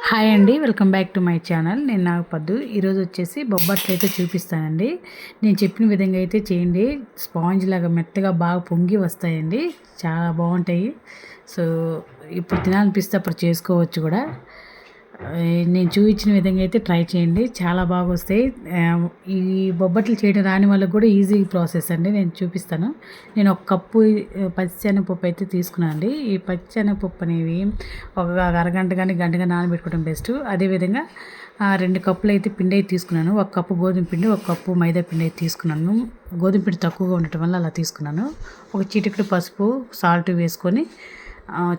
Hi అండి, welcome back to my channel. నేను నాగపద్దు. ఈరోజు వచ్చేసి బొబ్బట్లు అయితే చూపిస్తానండి. నేను చెప్పిన విధంగా అయితే చేయండి. స్పాంజ్ లాగా మెత్తగా బాగా పొంగి వస్తాయండి, చాలా బాగుంటాయి. సో ఇప్పుడు తినాలనిపిస్తే అప్పుడు చేసుకోవచ్చు కూడా. నేను చూపించిన విధంగా అయితే ట్రై చేయండి, చాలా బాగా వస్తాయి. ఈ బొబ్బట్లు చేయడం రాని వాళ్ళకి కూడా ఈజీ ప్రాసెస్ అండి, నేను చూపిస్తాను. నేను ఒక కప్పు పచ్చిశనగపప్పు అయితే తీసుకున్నాను అండి. ఈ పచ్చిశనగపప్పు అనేవి ఒక అరగంట కానీ గంట కానీ నానబెట్టుకోవడం బెస్ట్. అదేవిధంగా 2 కప్పులు అయితే పిండి అయితే తీసుకున్నాను. 1 కప్పు గోధుమ పిండి, 1 కప్పు మైదా పిండి అయితే తీసుకున్నాను. గోధుమ పిండి తక్కువగా ఉండటం వల్ల అలా తీసుకున్నాను. ఒక చిటికెడు పసుపు, సాల్ట్ వేసుకొని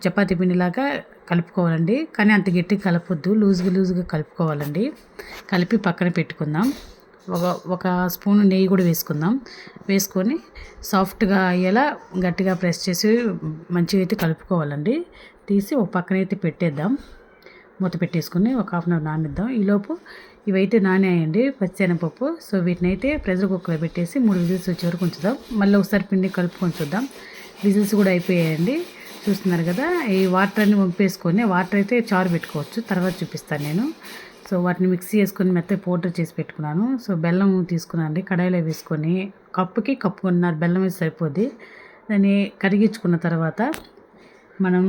చపాతీ పిండిలాగా కలుపుకోవాలండి. కానీ అంత గట్టిగా కలపొద్దు, లూజ్గా కలుపుకోవాలండి. కలిపి పక్కన పెట్టుకుందాం. ఒక స్పూన్ నెయ్యి కూడా వేసుకొని సాఫ్ట్గా అయ్యేలా గట్టిగా ప్రెస్ చేసి మంచిగా అయితే కలుపుకోవాలండి. తీసి ఒక పక్కన అయితే పెట్టేద్దాం. మూత పెట్టేసుకొని ఒక హాఫ్ అన్ అవర్ నానిద్దాం. ఈలోపు ఇవైతే నానేయండి పచ్చిశనగపప్పు. సో వీటిని అయితే ప్రెషర్ కుక్కర్లో పెట్టేసి 3 విజిల్స్ వచ్చే వరకు ఉంచుదాం. మళ్ళీ ఒకసారి పిండి కలుపుకొని చూద్దాం. విజిల్స్ కూడా అయిపోయాయండి, చూస్తున్నారు కదా. ఈ వాటర్ అన్ని వంపేసుకొని, వాటర్ అయితే చారు పెట్టుకోవచ్చు, తర్వాత చూపిస్తాను నేను. సో వాటిని మిక్సీ చేసుకొని మెత్తగా పౌడర్ చేసి పెట్టుకున్నాను. సో బెల్లం తీసుకున్నాను అండి, కడాయిలో వేసుకొని కప్పుకి కప్పుకున్నారు బెల్లం వేసి సరిపోద్ది. దాన్ని కరిగించుకున్న తర్వాత మనం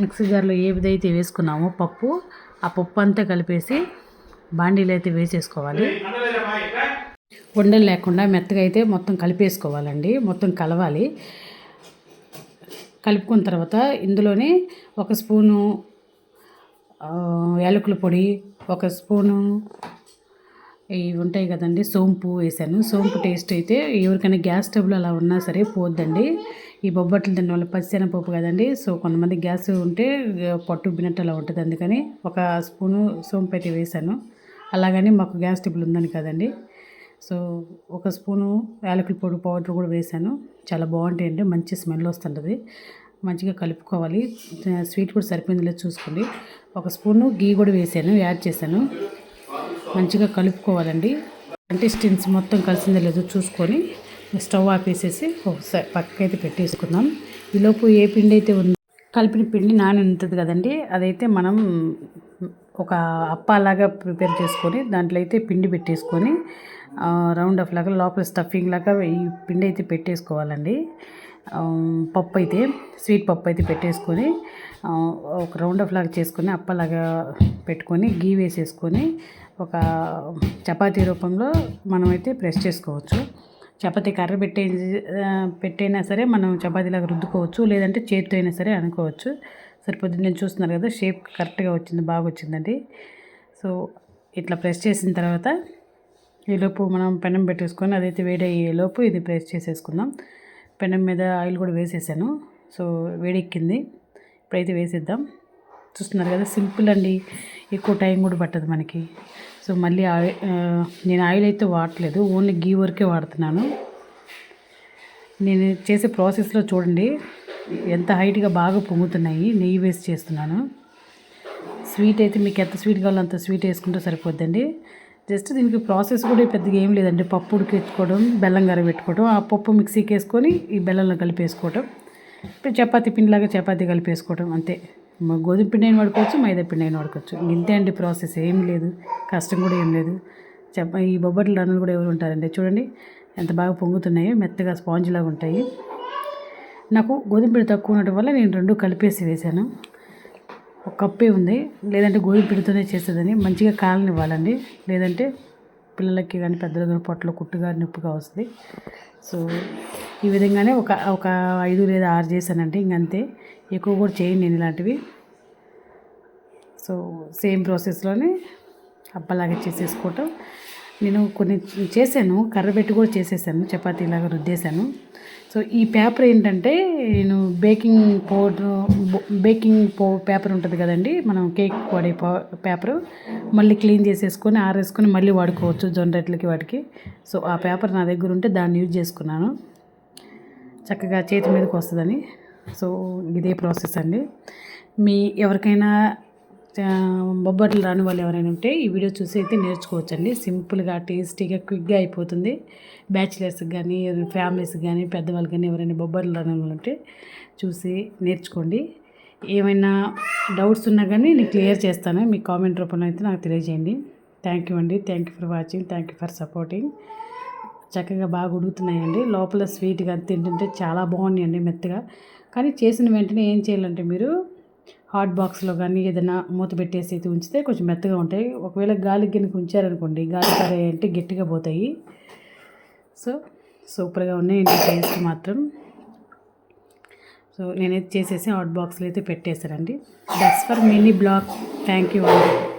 మిక్సీ జార్లో ఏ విధైతే వేసుకున్నామో పప్పు, ఆ పప్పు అంతా కలిపేసి బాండీలో అయితే వేసేసుకోవాలి. ఉండలు లేకుండా మెత్తగా అయితే మొత్తం కలిపేసుకోవాలండి, మొత్తం కలవాలి. కలుపుకున్న తర్వాత ఇందులోనే 1 స్పూను యాలకుల పొడి, 1 స్పూను ఇవి ఉంటాయి కదండి సోంపు వేసాను. సోంపు టేస్ట్ అయితే ఎవరికైనా గ్యాస్ ట్రబుల్ అలా ఉన్నా సరే పోద్దండి. ఈ బొబ్బట్లు తిన్న వల్ల పచ్చిశనగపప్పు కదండి, సో కొంతమంది గ్యాస్ ఉంటే పట్టు ఉబ్బినట్టు అలా ఉంటుంది, అందుకని 1 స్పూను సోంపు అయితే వేసాను. అలాగని మాకు గ్యాస్ ట్రబుల్ ఉందని కదండి. సో 1 స్పూను యాలకుల పొడి పౌడర్ కూడా వేసాను. చాలా బాగుంటాయండి, మంచి స్మెల్ వస్తుంటుంది. మంచిగా కలుపుకోవాలి. స్వీట్ కూడా సరిపోయింది లేదు చూసుకోండి. 1 స్పూను గీ కూడా యాడ్ చేశాను. మంచిగా కలుపుకోవాలండి. కంటెస్టెన్స్ మొత్తం కలిసిందో లేదో చూసుకొని స్టవ్ ఆపేసేసి ఒకసారి పక్కకైతే పెట్టేసుకుందాం. ఈలోపు ఏ పిండి అయితే ఉందో కలిపిన పిండి ఉంటుంది కదండి, అదైతే మనం ఒక అప్పాలాగా ప్రిపేర్ చేసుకొని దాంట్లో అయితే పిండి పెట్టేసుకొని రౌండ్ ఆఫ్ లాగా లోపల స్టఫింగ్ లాగా ఈ పిండి అయితే పెట్టేసుకోవాలండి. పప్పు అయితే స్వీట్ పప్పు అయితే పెట్టేసుకొని ఒక రౌండ్ ఆఫ్ లాగా చేసుకొని అప్పలాగా పెట్టుకొని గీ వేసేసుకొని ఒక చపాతీ రూపంలో మనమైతే ప్రెస్ చేసుకోవచ్చు. చపాతీ కర్ర పెట్టైనా సరే మనం చపాతీలాగా రుద్దుకోవచ్చు, లేదంటే చేతితో అయినా సరే అనుకోవచ్చు. సరిపోద్ది. నేను చూస్తున్నారు కదా, షేప్ కరెక్ట్గా వచ్చింది, బాగా వచ్చిందండి. సో ఇట్లా ప్రెస్ చేసిన తర్వాత ఈలోపు మనం పెనం పెట్టేసుకొని అదైతే వేడి అయ్యేలోపు ఇది ప్రెస్ చేసేసుకుందాం. పెనం మీద ఆయిల్ కూడా వేసేసాను. సో వేడెక్కింది, ఇప్పుడైతే వేసేద్దాం. చూస్తున్నారు కదా, సింపుల్ అండి, ఎక్కువ టైం కూడా పట్టదు మనకి. సో మళ్ళీ నేను ఆయిల్ అయితే వాడట్లేదు, ఓన్లీ గీ వరకే వాడుతున్నాను. నేను చేసే ప్రాసెస్లో చూడండి ఎంత హైట్గా బాగా పొంగుతున్నాయి. నెయ్యి వేసి చేస్తున్నాను. స్వీట్ అయితే మీకు ఎంత స్వీట్ కావాలో అంత స్వీట్ వేసుకుంటే సరిపోద్దండి. జస్ట్ దీనికి ప్రాసెస్ కూడా పెద్దగా ఏం లేదండి. పప్పు ఉడికించుకోవడం, బెల్లం పెట్టుకోవడం, ఆ పప్పు మిక్సీకి వేసుకొని ఈ బెల్లంలో కలిపేసుకోవడం, ఇప్పుడు చపాతీ పిండిలాగా చపాతీ కలిపేసుకోవడం అంతే. గోధుమ పిండి అయినా వాడుకోవచ్చు, మైదా పిండి అయినా వాడుకోవచ్చు. ఇంతే అండి ప్రాసెస్, ఏం లేదు, కష్టం కూడా ఏం లేదు. ఈ బొబ్బట్లు రన్నులు కూడా ఎవరు ఉంటారండి. చూడండి ఎంత బాగా పొంగుతున్నాయో, మెత్తగా స్పాంజ్ లాగా ఉంటాయి. నాకు గోధుమ పిండి తక్కువ ఉండటం వల్ల నేను 2 కలిపేసి వేసాను. 1 కప్పే ఉంది, లేదంటే గోధుమ పిండితోనే చేసేదని. మంచిగా కాలనివ్వాలండి, లేదంటే పిల్లలకి కానీ పెద్దలు కానీ పొట్టలో కుట్టుగా నొప్పిగా వస్తుంది. సో ఈ విధంగానే ఒక 5 లేదా 6 చేశానండి, ఇంకంతే. ఎక్కువ కూడా చేయండి నేను ఇలాంటివి. సో సేమ్ ప్రాసెస్లోనే అప్పలాగా చేసేసుకోవటం. నేను కొన్ని చేశాను, కర్రబెట్టి కూడా చేసేసాను, చపాతీలాగా రుద్దేశాను. సో ఈ పేపర్ ఏంటంటే, నేను బేకింగ్ పేపర్ ఉంటుంది కదండి, మనం కేక్ వాడే పేపరు, మళ్ళీ క్లీన్ చేసేసుకొని ఆరేసుకొని మళ్ళీ వాడుకోవచ్చు జొన్న రొట్టెలకి వాటికి. సో ఆ పేపర్ నా దగ్గర ఉంటే దాన్ని యూజ్ చేసుకున్నాను, చక్కగా చేతి మీదకి వస్తుందని. సో ఇదే ప్రాసెస్ అండి. ఎవరికైనా బొబ్బట్లు రాని వాళ్ళు ఎవరైనా ఉంటే ఈ వీడియో చూసి అయితే నేర్చుకోవచ్చండి. సింపుల్గా, టేస్టీగా, క్విక్గా అయిపోతుంది. బ్యాచిలర్స్కి కానీ, ఫ్యామిలీస్కి కానీ, పెద్దవాళ్ళకి కానీ ఎవరైనా బొబ్బట్లు రాని వాళ్ళు ఉంటే చూసి నేర్చుకోండి. ఏమైనా డౌట్స్ ఉన్నా కానీ నేను క్లియర్ చేస్తాను. మీ కామెంట్ రూపంలో అయితే నాకు తెలియజేయండి. థ్యాంక్ యూ అండి. Thank you for watching. Thank you for supporting. చక్కగా బాగా ఉడుకుతున్నాయండి. లోపల స్వీట్గా తింటుంటే చాలా బాగున్నాయండి మెత్తగా. కానీ చేసిన వెంటనే ఏం చేయాలంటే మీరు హాట్ బాక్స్లో కానీ ఏదైనా మూత పెట్టేసి ఉంచితే కొంచెం మెత్తగా ఉంటాయి. ఒకవేళ గాలి గిన్నెకి ఉంచారనుకోండి, గాలి అంటే గట్టిగా పోతాయి. సో సూపర్గా ఉన్నాయండి టేస్ట్ మాత్రం. సో నేనైతే చేసేసి హాట్ బాక్స్లో అయితే పెట్టేశానండి. That's for mini blog. Thank you అండి.